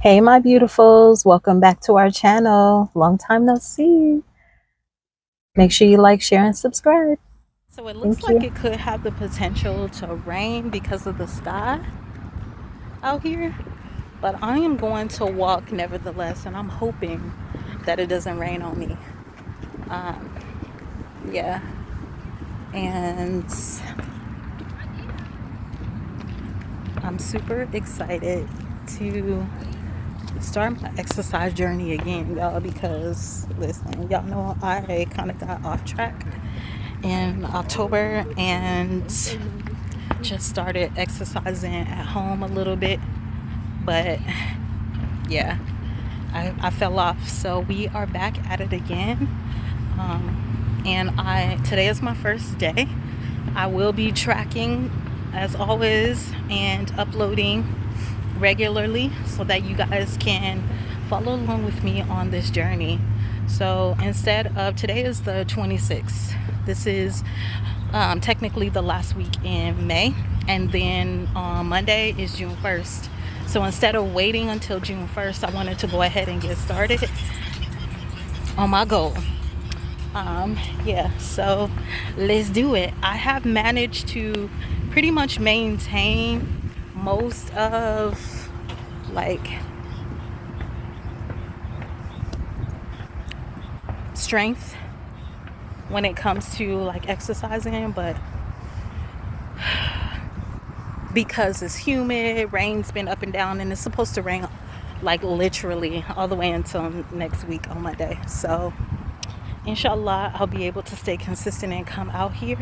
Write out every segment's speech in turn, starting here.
Hey, my beautifuls, welcome back to our channel. Long time no see. Make sure you like, share, and subscribe. So it looks Thank like you. it could have the potential to rain because of the sky out here. But I am going to walk nevertheless, and I'm hoping that it doesn't rain on me. Um, yeah. And I'm super excited to start my exercise journey again, y'all, because listen, y'all know I kind of got off track in October and just started exercising at home a little bit. But yeah, I fell off. So we are back at it again. And I today is my first day. I will be tracking as always and uploading regularly so that you guys can follow along with me on this journey. So instead of today is the 26th. This is technically the last week in May, and then on Monday is June 1st. So instead of waiting until June 1st, I wanted to go ahead and get started on my goal. Yeah, so let's do it. I have managed to pretty much maintain most of like strength when it comes to like exercising, but because it's humid, rain's been up and down, and it's supposed to rain like literally all the way until next week on Monday. So inshallah, I'll be able to stay consistent and come out here,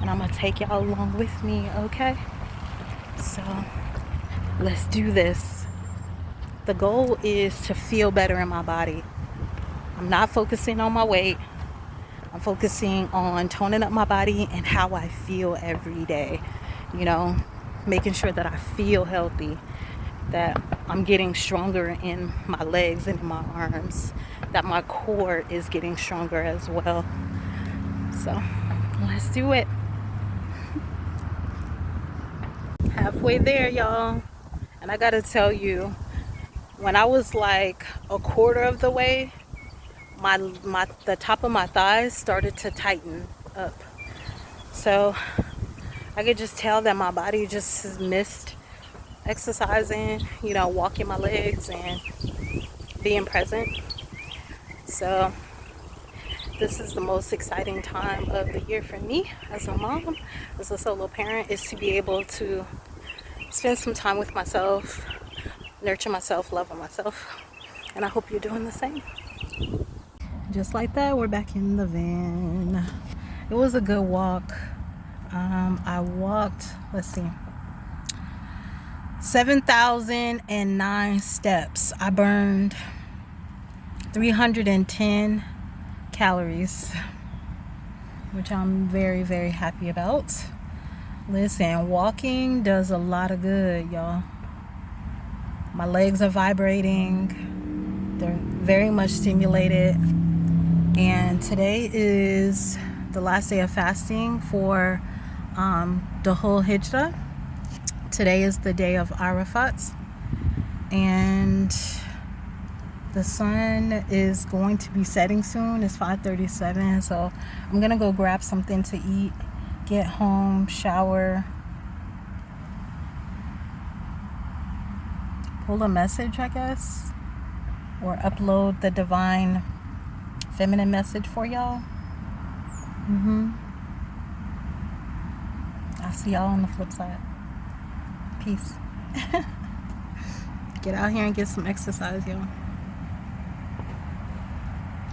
and I'm gonna take y'all along with me. Okay, so let's do this. The goal is to feel better in my body. I'm not focusing on my weight. I'm focusing on toning up my body and how I feel every day. You know, making sure that I feel healthy, that I'm getting stronger in my legs and in my arms, that my core is getting stronger as well. So let's do it. Halfway there, y'all. And I gotta tell you, when I was like a quarter of the way, my the top of my thighs started to tighten up. So I could just tell that my body just has missed exercising, you know, walking my legs and being present. So this is the most exciting time of the year for me as a mom, as a solo parent, is to be able to spend some time with myself, nurture myself, love on myself. And I hope you're doing the same. Just like that, we're back in the van. It was a good walk. I walked, let's see, 7,009 steps. I burned 310 calories, which I'm very, very happy about. Listen, walking does a lot of good, y'all. My legs are vibrating, they're very much stimulated. And today is the last day of fasting for the whole Hijrah. Today is the day of Arafat, and the sun is going to be setting soon. It's 5:37, so I'm gonna go grab something to eat, get home, shower, pull a message, I guess, or upload the divine feminine message for y'all. I'll see y'all on the flip side. Peace. Get out here and get some exercise, y'all.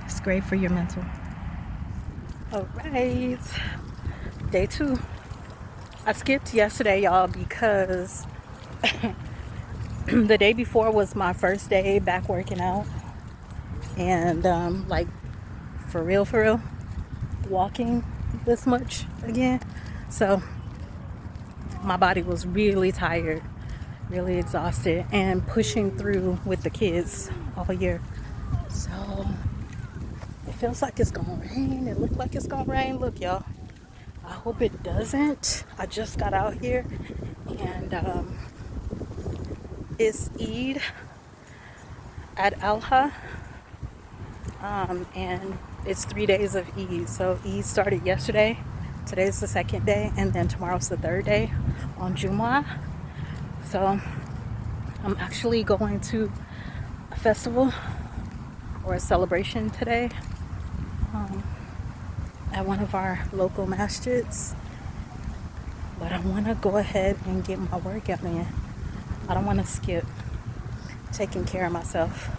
It's great for your mental. All right, day 2. I skipped yesterday, y'all, because the day before was my first day back working out, and like for real, walking this much again. So my body was really tired, really exhausted, and pushing through with the kids all year. So it feels like it's gonna rain. It looked like it's gonna rain. Look, y'all. I hope it doesn't. I just got out here, and It's Eid at Alha, and it's 3 days of Eid. So Eid started yesterday, today's the second day, and then tomorrow's the third day on Jumu'ah. So I'm actually going to a festival or a celebration today at one of our local masjids. But I want to go ahead and get my workout in. I don't want to skip taking care of myself.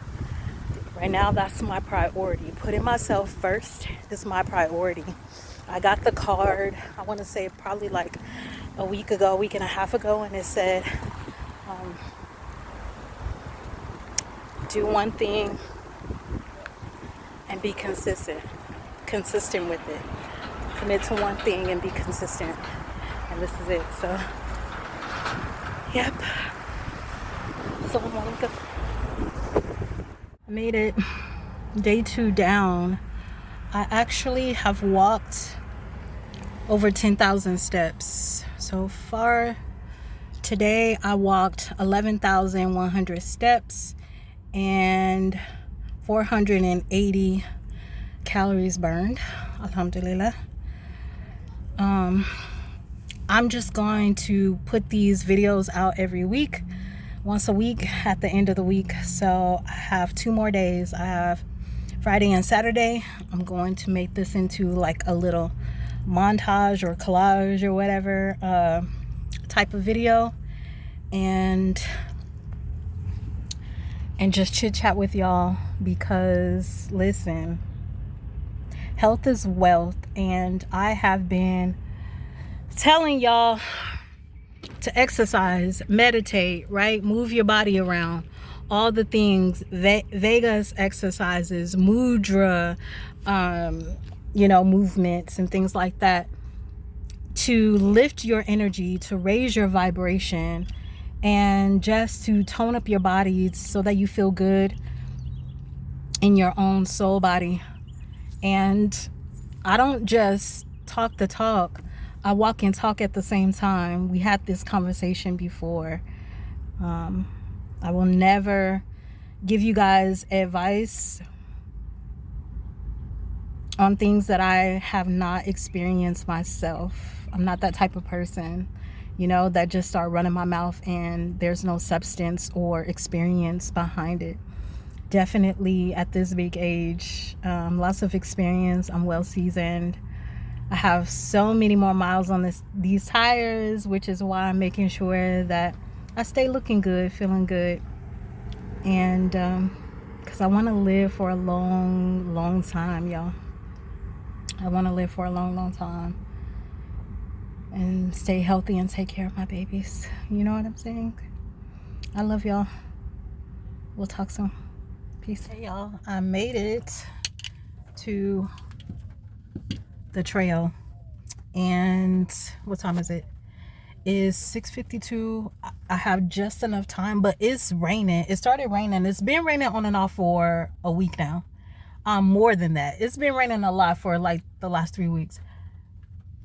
Right now, that's my priority. Putting myself first is my priority. I got the card, I want to say probably like a week and a half ago, and it said, do one thing and be consistent with it. Commit to one thing and be consistent. And this is it. So, yep. Assalamu alaikum. I made it. Day 2 down. I actually have walked over 10,000 steps. So far today, I walked 11,100 steps and 480 calories burned. Alhamdulillah. I'm just going to put these videos out every week, once a week at the end of the week. So I have 2 more days. I have Friday and Saturday. I'm going to make this into like a little montage or collage or whatever type of video, and just chit chat with y'all, because listen, health is wealth, and I have been telling y'all to exercise, meditate, right? Move your body around, all the things, Vegas exercises, mudra, movements and things like that, to lift your energy, to raise your vibration, and just to tone up your body so that you feel good in your own soul body. And I don't just talk the talk, I walk and talk at the same time. We had this conversation before. I will never give you guys advice on things that I have not experienced myself. I'm not that type of person, that just start running my mouth and there's no substance or experience behind it. Definitely at this big age, lots of experience. I'm well seasoned. I have so many more miles on these tires, which is why I'm making sure that I stay looking good, feeling good. And because I want to live for a long, long time, y'all. I want to live for a long, long time and stay healthy and take care of my babies. You know what I'm saying? I love y'all. We'll talk soon. Peace. Hey, y'all. I made it to the trail, and what time is it? Is 6:52. I have just enough time, but it's raining. It started raining. It's been raining on and off for a week now. More than that. It's been raining a lot for like the last 3 weeks.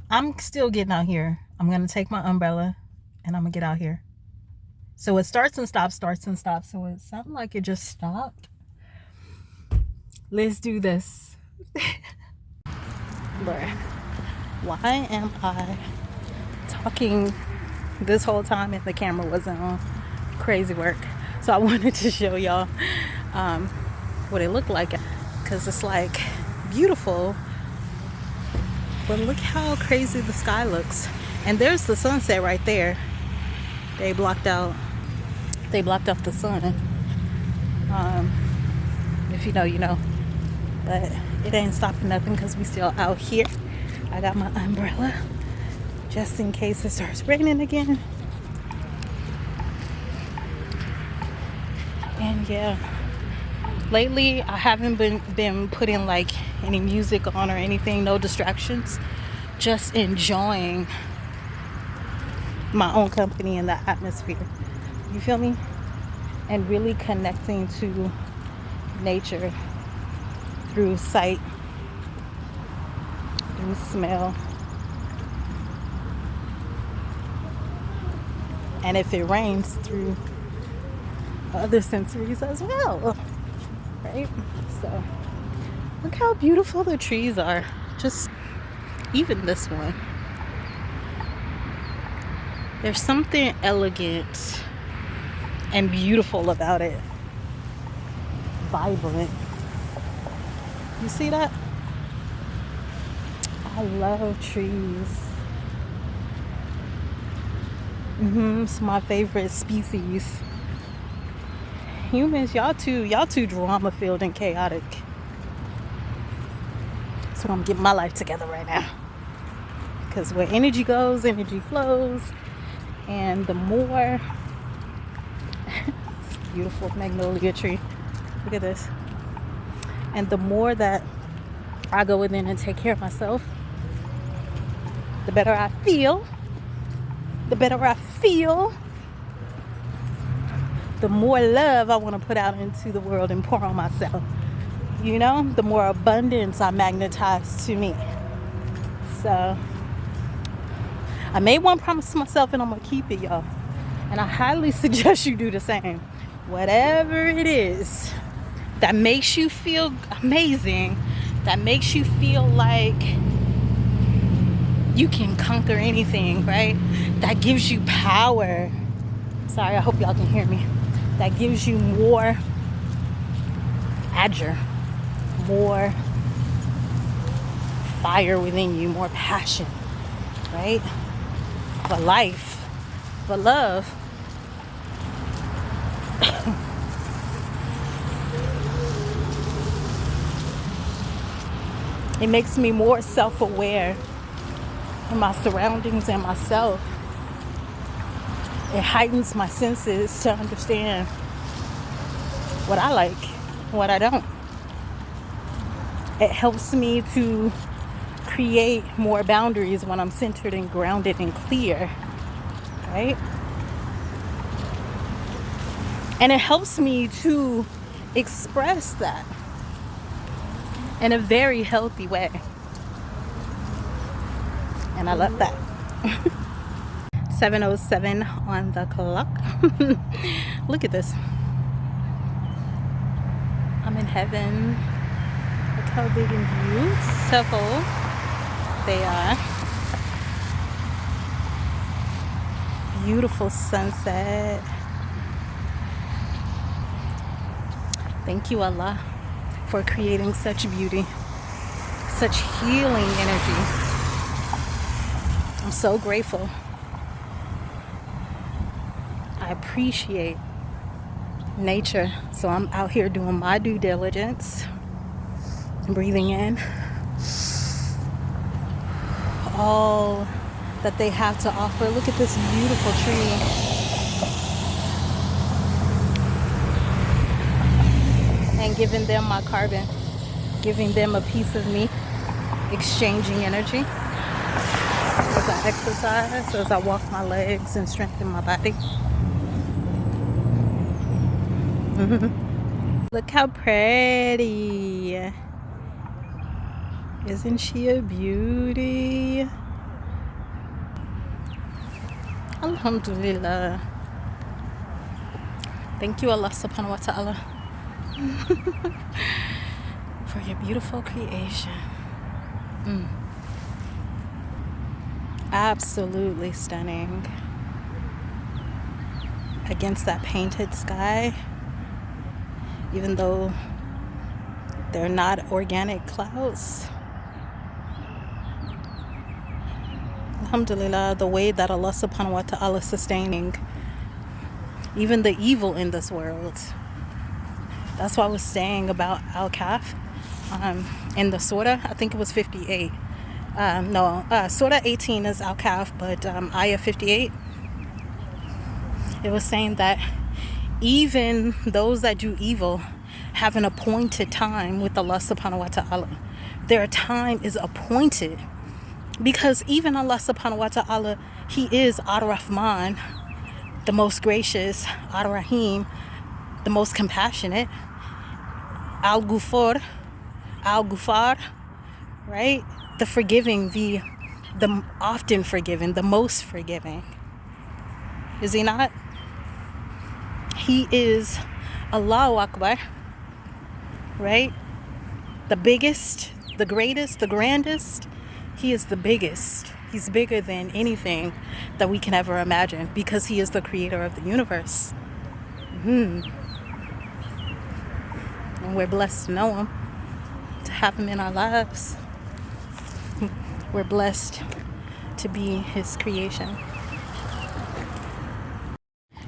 I'm still getting out here. I'm gonna take my umbrella and I'm gonna get out here. So it starts and stops. So it's something like it just stopped. Let's do this. Bruh, why am I talking this whole time and the camera wasn't on? Crazy work. So I wanted to show y'all what it looked like, because it's like beautiful, but look how crazy the sky looks. And there's the sunset right there. They blocked off the sun. If you know, you know. But it ain't stopping nothing because we still out here. I got my umbrella just in case it starts raining again. And yeah, lately I haven't been putting like any music on or anything, no distractions, just enjoying my own company and the atmosphere. You feel me? And really connecting to nature through sight, through smell. And if it rains, through other sensories as well, right? So look how beautiful the trees are. Just even this one. There's something elegant and beautiful about it. Vibrant. You see that? I love trees. It's my favorite species. Humans, y'all too drama filled and chaotic. So I'm getting my life together right now. Because where energy goes, energy flows. And the more beautiful magnolia tree. Look at this. And the more that I go within and take care of myself, the better I feel. The better I feel, the more love I want to put out into the world and pour on myself. You know, the more abundance I magnetize to me. So I made one promise to myself and I'm going to keep it, y'all. And I highly suggest you do the same. Whatever it is that makes you feel amazing, that makes you feel like you can conquer anything, right? That gives you power. Sorry, I hope y'all can hear me. That gives you more agile, more fire within you, more passion, right? For life, for love. It makes me more self-aware of my surroundings and myself. It heightens my senses to understand what I like, what I don't. It helps me to create more boundaries when I'm centered and grounded and clear, right? And it helps me to express that in a very healthy way. And I love that. 7:07 on the clock. Look at this. I'm in heaven. Look how big and beautiful they are. Beautiful sunset. Thank you, Allah, for creating such beauty, such healing energy. I'm so grateful. I appreciate nature. So I'm out here doing my due diligence, breathing in all that they have to offer. Look at this beautiful tree. And giving them my carbon, giving them a piece of me, exchanging energy as I exercise, as I walk my legs and strengthen my body. Look how pretty. Isn't she a beauty? Alhamdulillah. Thank you, Allah subhanahu wa ta'ala, for your beautiful creation. Absolutely stunning. Against that painted sky, even though they're not organic clouds. Alhamdulillah, the way that Allah subhanahu wa ta'ala is sustaining even the evil in this world. That's why I was saying about Al-Kahf in the surah. I think it was 58. Surah 18 is Al-Kahf, but ayah 58, it was saying that even those that do evil have an appointed time with Allah subhanahu wa ta'ala. Their time is appointed, because even Allah subhanahu wa ta'ala, He is Ar-Rahman, the most gracious, Ar-Rahim, the most compassionate, Al-Ghufar, right? The forgiving, the often forgiving, the most forgiving. Is He not? He is Allahu Akbar, right? The biggest, the greatest, the grandest. He is the biggest. He's bigger than anything that we can ever imagine because he is the creator of the universe. And we're blessed to know him, to have him in our lives. We're blessed to be his creation.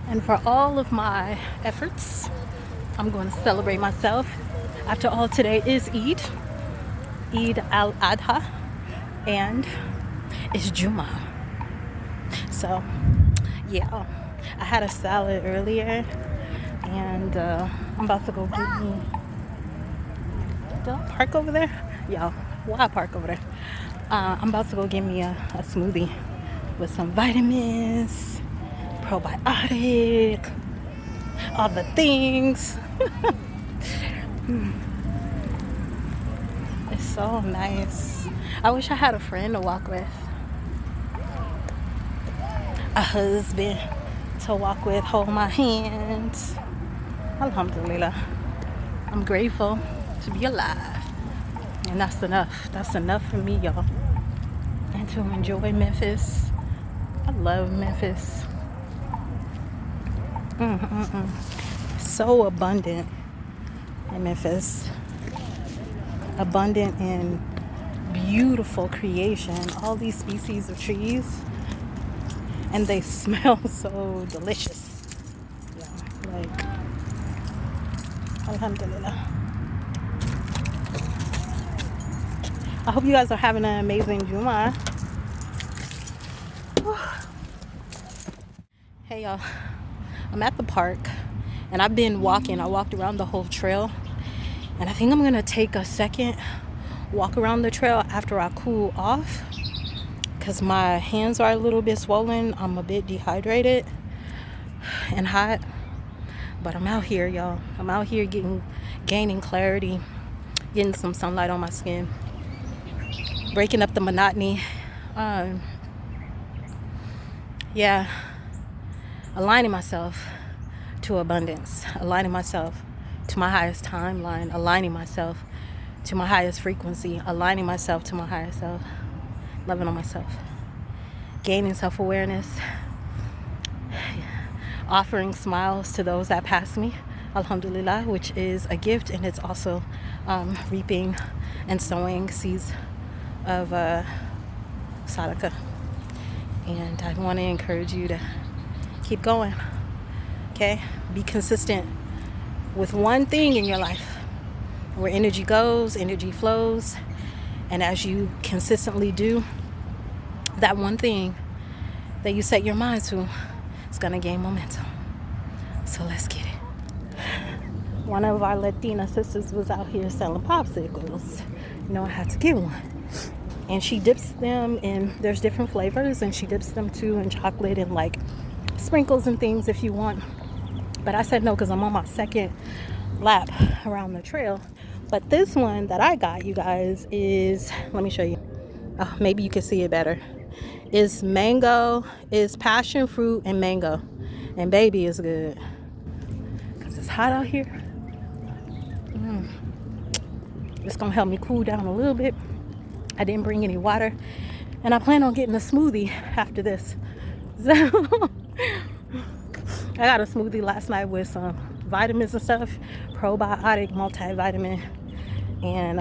And for all of my efforts, I'm going to celebrate myself. After all, today is Eid al-Adha, and it's Jummah. So, yeah, I had a salad earlier, and I'm about to go get me. Did I park over there? Yo, why park over there? I'm about to go get me a smoothie with some vitamins, probiotic, all the things. It's so nice. I wish I had a friend to walk with, a husband to walk with, hold my hands. Alhamdulillah. I'm grateful to be alive. And that's enough. That's enough for me, y'all. And to enjoy Memphis. I love Memphis. So abundant in Memphis. Abundant in beautiful creation. All these species of trees. And they smell so delicious. Yeah, like, alhamdulillah. I hope you guys are having an amazing Jummah. Hey y'all, I'm at the park and I've been walking. I walked around the whole trail, and I think I'm gonna take a second walk around the trail after I cool off, because my hands are a little bit swollen. I'm a bit dehydrated and hot, but I'm out here, y'all. I'm out here gaining clarity, getting some sunlight on my skin, breaking up the monotony. Aligning myself to abundance, aligning myself to my highest timeline, aligning myself to my highest frequency, aligning myself to my higher self, loving on myself, gaining self-awareness, offering smiles to those that pass me, alhamdulillah, which is a gift, and it's also reaping and sowing seeds of sadaqah. And I want to encourage you to keep going, okay? Be consistent with one thing in your life. Where energy goes, energy flows. And as you consistently do that one thing that you set your mind to, it's gonna gain momentum. So let's get it. One of our Latina sisters was out here selling popsicles. You know, I had to get one. And she dips them in, there's different flavors, and she dips them too in chocolate and like sprinkles and things if you want. But I said no, because I'm on my second lap around the trail. But this one that I got, you guys, is, let me show you. Oh, maybe you can see it better. It's mango, it's passion fruit and mango. And baby, is good. Because it's hot out here. It's going to help me cool down a little bit. I didn't bring any water. And I plan on getting a smoothie after this. So I got a smoothie last night with some vitamins and stuff, probiotic, multivitamin, and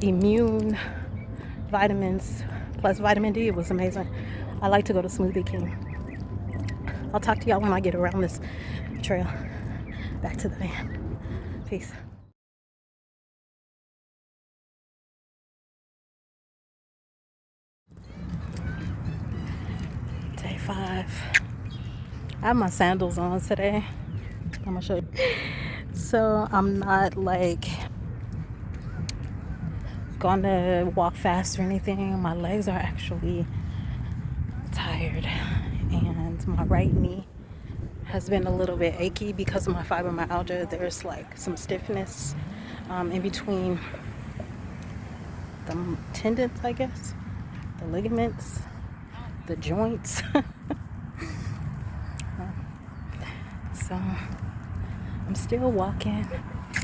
immune vitamins plus vitamin D. It was amazing. I like to go to Smoothie King. I'll talk to y'all when I get around this trail. Back to the van. Peace. Day 5. I have my sandals on today. I'm gonna show you. So I'm not like gonna walk fast or anything. My legs are actually tired, and my right knee has been a little bit achy because of my fibromyalgia. There's like some stiffness in between the tendons, I guess, the ligaments, the joints. So I'm still walking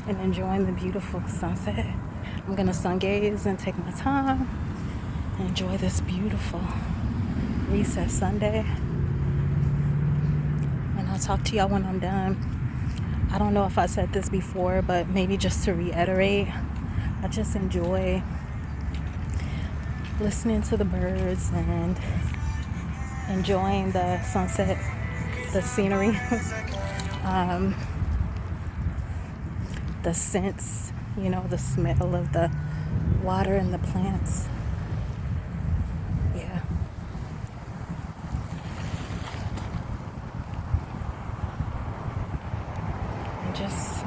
and enjoying the beautiful sunset. I'm gonna sun gaze and take my time and enjoy this beautiful recess Sunday. And I'll talk to y'all when I'm done. I don't know if I said this before, but maybe just to reiterate, I just enjoy listening to the birds and enjoying the sunset, the scenery, the scents, the smell of the water and the plants. Yeah. And just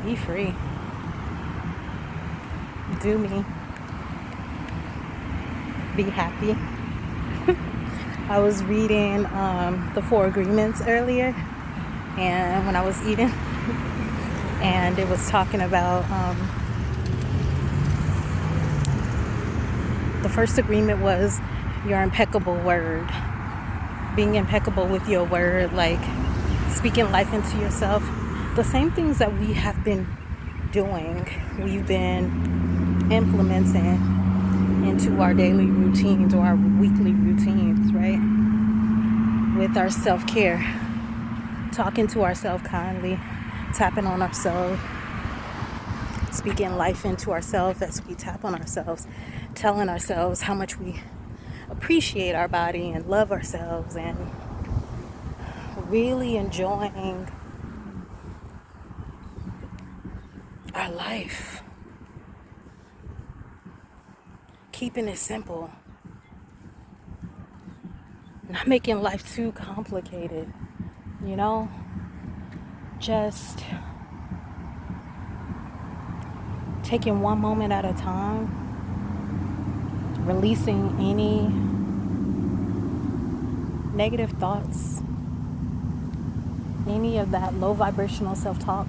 be free. Do me. Be happy. I was reading the Four Agreements earlier, and when I was eating, and it was talking about the first agreement was your impeccable word. Being impeccable with your word, like speaking life into yourself. The same things that we have been doing, we've been implementing into our daily routines or our weekly routines, right? With our self-care, talking to ourselves kindly, tapping on ourselves, speaking life into ourselves as we tap on ourselves, telling ourselves how much we appreciate our body and love ourselves, and really enjoying our life. Keeping it simple. Not making life too complicated, Just taking one moment at a time, releasing any negative thoughts, any of that low vibrational self-talk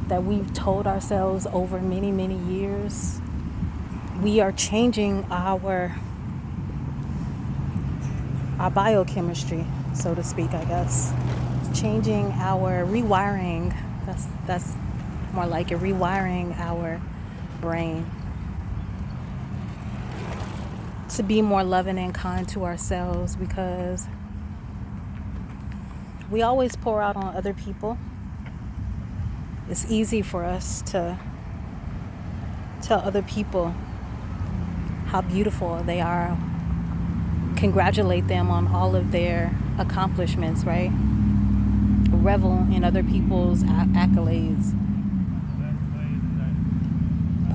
that we've told ourselves over many, many years. We are changing our biochemistry, so to speak, I guess. It's changing our rewiring. That's more like it, rewiring our brain to be more loving and kind to ourselves, because we always pour out on other people. It's easy for us to tell other people how beautiful they are, congratulate them on all of their accomplishments, right? Revel in other people's accolades.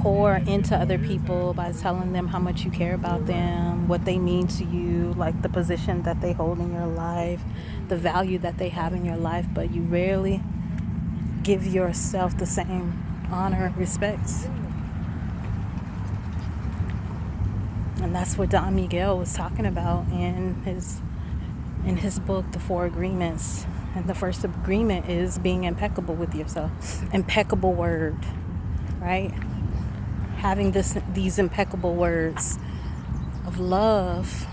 Pour into other people by telling them how much you care about them, what they mean to you, like the position that they hold in your life, the value that they have in your life, but you rarely give yourself the same honor and respect. And that's what Don Miguel was talking about in his book, The Four Agreements. And the first agreement is being impeccable with yourself. Impeccable word, right? Having these impeccable words of love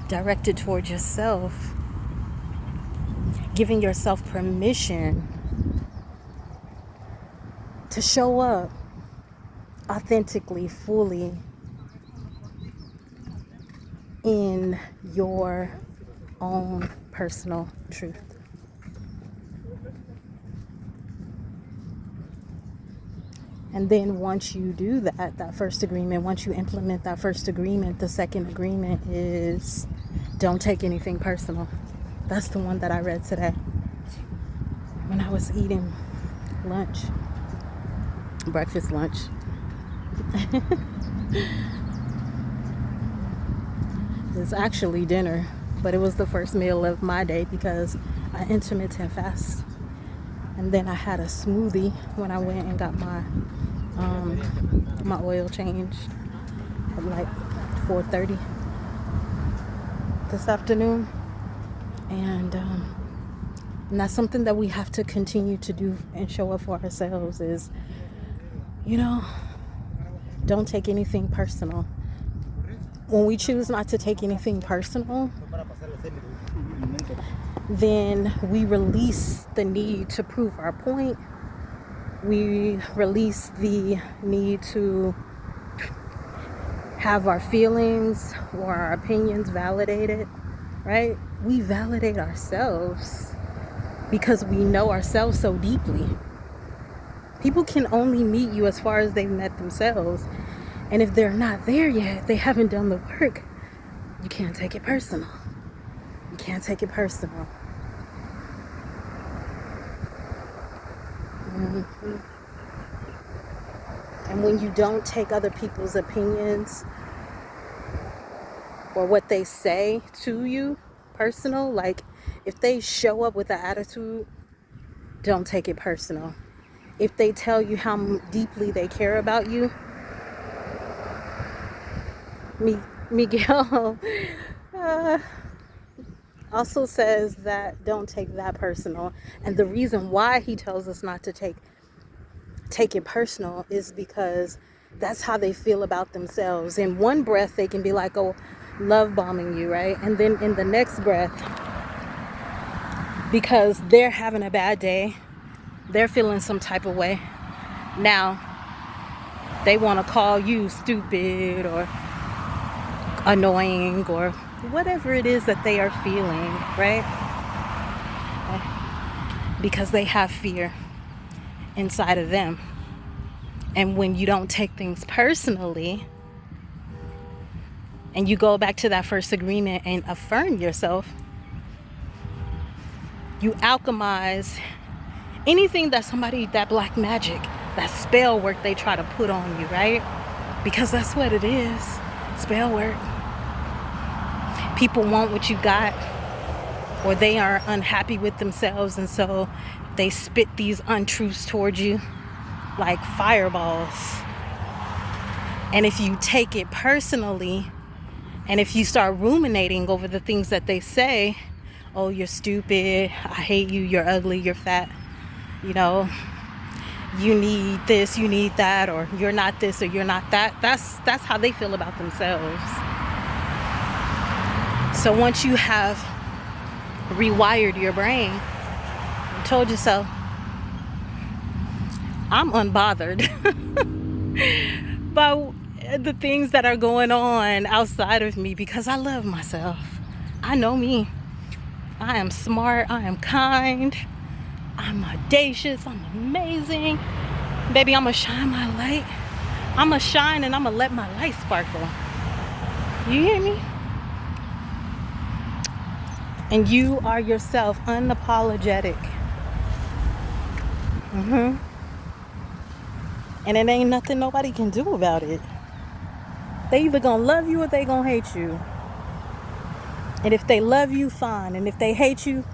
directed towards yourself. Giving yourself permission to show up authentically, fully in your own personal truth. And then once you do that first agreement, once you implement that first agreement, the second agreement is don't take anything personal. That's the one that I read today when I was eating lunch, breakfast, lunch. It's actually dinner, but it was the first meal of my day because I intermittent fast. And then I had a smoothie when I went and got my oil changed at like 4:30 this afternoon. And that's something that we have to continue to do and show up for ourselves is, don't take anything personal. When we choose not to take anything personal, then we release the need to prove our point. We release the need to have our feelings or our opinions validated, right? We validate ourselves because we know ourselves so deeply. People can only meet you as far as they've met themselves. And if they're not there yet, they haven't done the work, you can't take it personal. You can't take it personal. Mm-hmm. And when you don't take other people's opinions or what they say to you personal, like if they show up with an attitude, don't take it personal. If they tell you how deeply they care about you, Miguel also says that don't take that personal. And the reason why he tells us not to take it personal is because that's how they feel about themselves. In one breath, they can be like, oh, love bombing you, right? And then in the next breath, because they're having a bad day, they're feeling some type of way. Now, they want to call you stupid or annoying or whatever it is that they are feeling, right? Because they have fear inside of them. And when you don't take things personally and you go back to that first agreement and affirm yourself, you alchemize anything that somebody, that black magic, that spell work they try to put on you, right? Because that's what it is, spell work. People want what you got, or they are unhappy with themselves, and so they spit these untruths towards you like fireballs. And if you take it personally, and if you start ruminating over the things that they say, oh, you're stupid, I hate you, you're ugly, you're fat, you know, you need this, you need that, or you're not this or you're not that, that's how they feel about themselves. So once you have rewired your brain and told yourself, I'm unbothered by the things that are going on outside of me because I love myself. I know me. I am smart. I am kind. I'm audacious. I'm amazing. Baby, I'm going to shine my light. I'm going to shine and I'm going to let my light sparkle. You hear me? And you are yourself, unapologetic. And it ain't nothing nobody can do about it. They either gonna love you or they gonna hate you. And if they love you, fine. And if they hate you,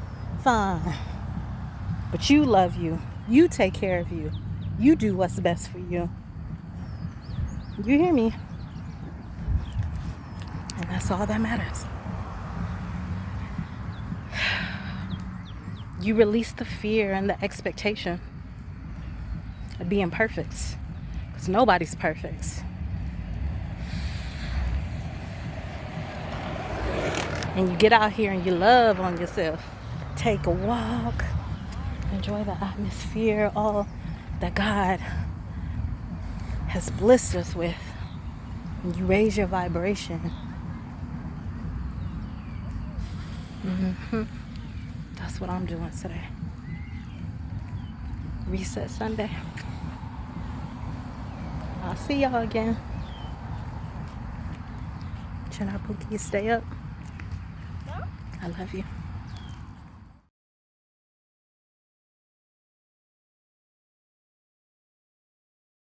fine. But you love you. You take care of you. You do what's best for you. You hear me? And that's all that matters. You release the fear and the expectation of being perfect. Because nobody's perfect. And you get out here and you love on yourself. Take a walk. Enjoy the atmosphere, all that God has blessed us with. And you raise your vibration. That's what I'm doing today. Reset Sunday. I'll see y'all again. Chanapuki, stay up. I love you.